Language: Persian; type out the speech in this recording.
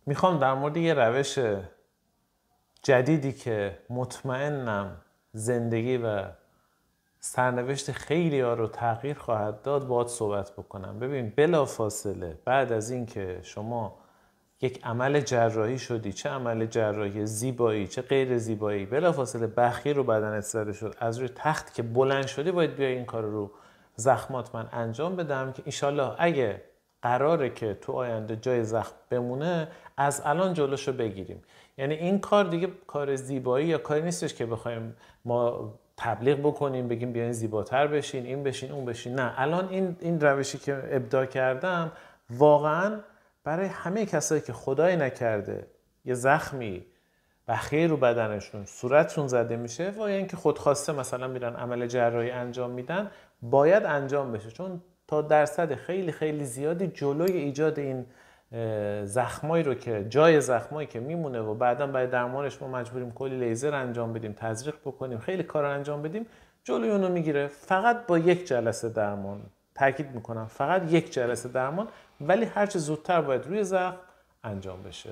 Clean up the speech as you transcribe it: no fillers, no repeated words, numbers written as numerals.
میخوام در مورد یه روش جدیدی که مطمئنم زندگی و سرنوشت خیلی ها رو تغییر خواهد داد باهات صحبت بکنم. ببین بلافاصله بعد از این که شما یک عمل جراحی شدی، چه عمل جراحی زیبایی چه غیر زیبایی، بلافاصله بخیه رو بدنت زده شد، از روی تخت که بلند شدی باید بیای این کار رو زخمات من انجام بدم که انشالله اگه قراره که تو آینده جای زخم بمونه از الان جلوشو بگیریم. یعنی این کار دیگه کار زیبایی یا کاری نیستش که بخوایم ما تبلیغ بکنیم بگیم بیاین زیباتر بشین، این بشین اون بشین. نه، الان این روشی که ابداع کردم واقعا برای همه کسایی که خدای نکرده یه زخمی بخیه رو بدنشون صورتشون زده میشه و یا اینکه خودخواسته مثلا میرن عمل جراحی انجام میدن، باید انجام بشه، چون تا درصد خیلی خیلی زیادی جلوی ایجاد این زخمایی رو که جای زخمایی که میمونه و بعدا برای درمانش ما مجبوریم کلی لیزر انجام بدیم، تزریق بکنیم، خیلی کار انجام بدیم، جلوی اونو میگیره فقط با یک جلسه درمان. تاکید میکنم فقط یک جلسه درمان، ولی هرچه زودتر باید روی زخم انجام بشه.